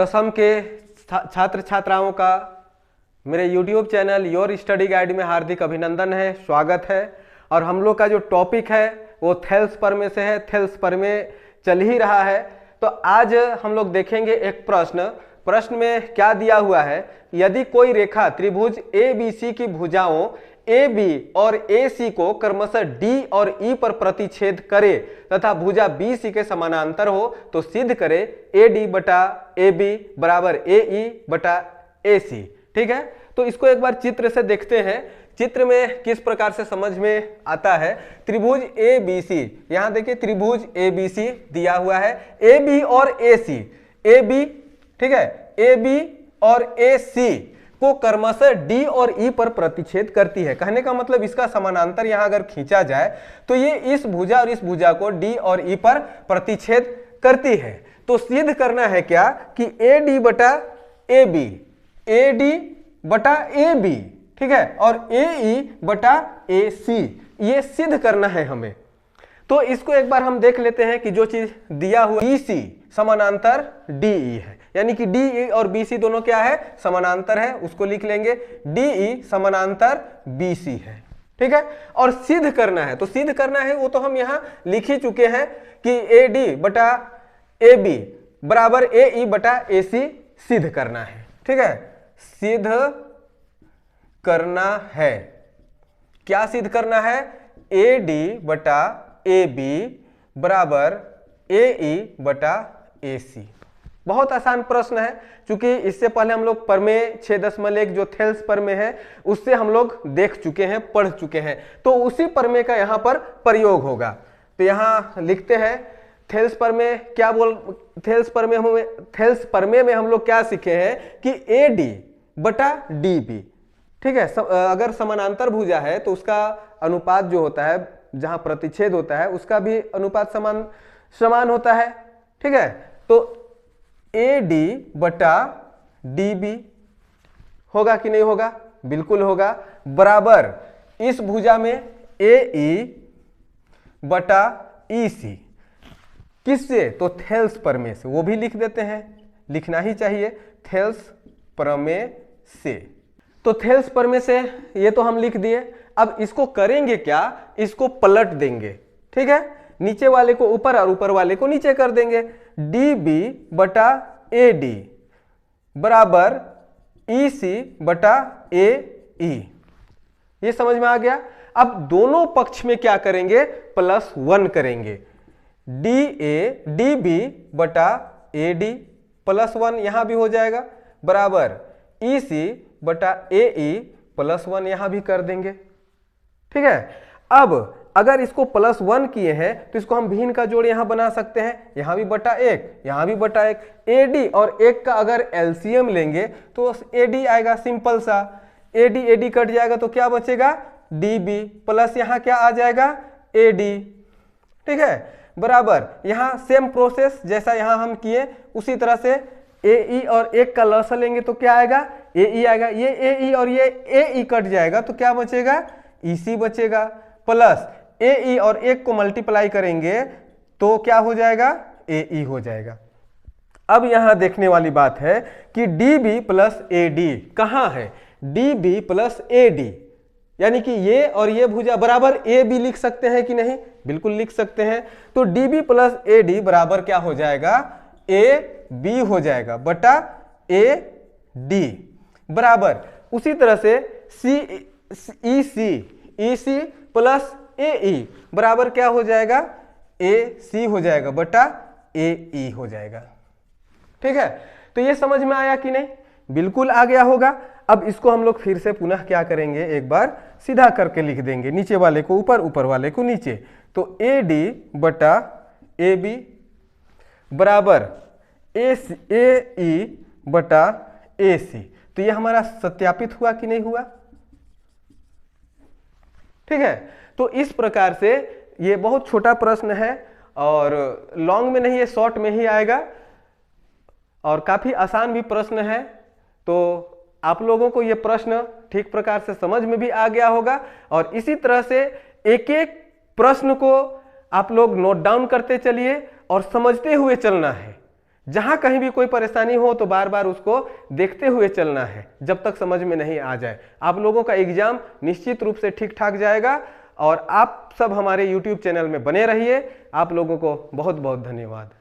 दसम के छात्र छात्राओं का मेरे YouTube channel your study guide में हार्दिक अभिनंदन है, स्वागत है। और हम लोग का जो टॉपिक है वो थेल्स प्रमेय से है, थेल्स प्रमेय चल ही रहा है। तो आज हम लोग देखेंगे एक प्रश्न में क्या दिया हुआ है। यदि कोई रेखा त्रिभुज ABC की भुजाओं AB और AC को क्रमशः D और E पर प्रतिच्छेद करे तथा भुजा BC के समानांतर हो तो सिद्ध करे AD बटा AB बराबर AE बटा AC। ठीक है, तो इसको एक बार चित्र से देखते हैं। चित्र में किस प्रकार से समझ में आता है। त्रिभुज ABC, यहां देखिए त्रिभुज ABC दिया हुआ है, AB और AC, AB ठीक है, AB और AC को क्रमशः D और E पर प्रतिच्छेद करती है। कहने का मतलब इसका समानांतर यहां अगर खींचा जाए तो ये इस भुजा और इस भुजा को D और E पर प्रतिच्छेद करती है। तो सिद्ध करना है क्या कि AD बटा AB, AD बटा AB, ठीक है, और AE बटा AC, ये सिद्ध करना है हमें। तो इसको एक बार हम देख लेते हैं कि जो चीज दिया हुआ BC समानांतर DE है, यानी कि DE और BC दोनों क्या है, समानांतर है। उसको लिख लेंगे DE समानांतर BC है। ठीक है, और सिद्ध करना है, तो सिद्ध करना है वो तो हम यहां लिख ही चुके हैं कि AD बटा AB बराबर AE बटा AC सिद्ध करना है। ठीक है, सिद्ध करना है, क्या सिद्ध करना है, AD बटा AB बराबर AE बटा AC। बहुत आसान प्रश्न है, क्योंकि इससे पहले हम लोग प्रमेय 6.1 जो थेल्स प्रमेय है उससे हम लोग देख चुके हैं, पढ़ चुके हैं। तो उसी प्रमेय का यहाँ पर प्रयोग होगा। तो यहाँ लिखते हैं थेल्स प्रमेय क्या थेल्स प्रमेय में हम लोग क्या सीखे हैं कि AD बटा DB, ठीक है, अगर समानांतर भुजा है तो उसका अनुपात जो होता है, जहां प्रतिच्छेद होता है उसका भी अनुपात समान होता है। ठीक है, तो AD बटा DB होगा कि नहीं होगा, बिल्कुल होगा, बराबर इस भुजा में AE बटा EC, किससे, तो थेल्स प्रमेय से। वो भी लिख देते हैं, लिखना ही चाहिए, थेल्स प्रमेय से। तो थेल्स प्रमेय से ये तो हम लिख दिए। अब इसको करेंगे क्या, इसको पलट देंगे। ठीक है, नीचे वाले को ऊपर और ऊपर वाले को नीचे कर देंगे। DB बटा AD बराबर EC बटा AE, ये समझ में आ गया। अब दोनों पक्ष में क्या करेंगे, +1 करेंगे। DB बटा AD +1 यहां भी हो जाएगा, बराबर EC बटा AE +1 यहां भी कर देंगे। ठीक है, अब अगर इसको +1 किए हैं तो इसको हम भिन्न का जोड़ यहां बना सकते हैं, यहां भी बटा 1, यहां भी बटा 1। AD और 1 का अगर LCM लेंगे तो AD आएगा, सिंपल सा। AD कट जाएगा तो क्या बचेगा, DB प्लस यहां क्या आ जाएगा, AD। ठीक है, बराबर यहां सेम प्रोसेस जैसा यहां हम किए उसी तरह से AE और 1 का लसा लेंगे तो क्या आएगा, AE आएगा। ये AE और ये AE कट जाएगा तो क्या बचेगा, EC बचेगा, प्लस AE और 1 को मल्टीप्लाई करेंगे तो क्या हो जाएगा, AE हो जाएगा। अब यहां देखने वाली बात है कि DB प्लस AD कहां है, DB प्लस AD, यानी कि ये और ये भुजा बराबर AB लिख सकते हैं कि नहीं, बिल्कुल लिख सकते हैं। तो DB प्लस AD बराबर क्या हो जाएगा, AB हो जाएगा बटा AD, बराबर उसी तरह से EC प्लस AE बराबर क्या हो जाएगा, AC हो जाएगा बटा AE हो जाएगा। ठीक है, तो ये समझ में आया कि नहीं, बिल्कुल आ गया होगा। अब इसको हम लोग फिर से पुनः क्या करेंगे, एक बार सीधा करके लिख देंगे, नीचे वाले को ऊपर, ऊपर वाले को नीचे। तो AD बटा AB बराबर AE बटा AC। तो ये हमारा सत्यापित हुआ कि नहीं हुआ। ठीक है, तो इस प्रकार से ये बहुत छोटा प्रश्न है और लॉन्ग में नहीं, ये शॉर्ट में ही आएगा और काफी आसान भी प्रश्न है। तो आप लोगों को ये प्रश्न ठीक प्रकार से समझ में भी आ गया होगा और इसी तरह से एक एक प्रश्न को आप लोग नोट डाउन करते चलिए और समझते हुए चलना है। जहां कहीं भी कोई परेशानी हो तो बार बार उसको देखते हुए चलना है जब तक समझ में नहीं आ जाए। आप लोगों का एग्जाम निश्चित रूप से ठीक ठाक जाएगा। और आप सब हमारे YouTube चैनल में बने रहिए। आप लोगों को बहुत बहुत धन्यवाद।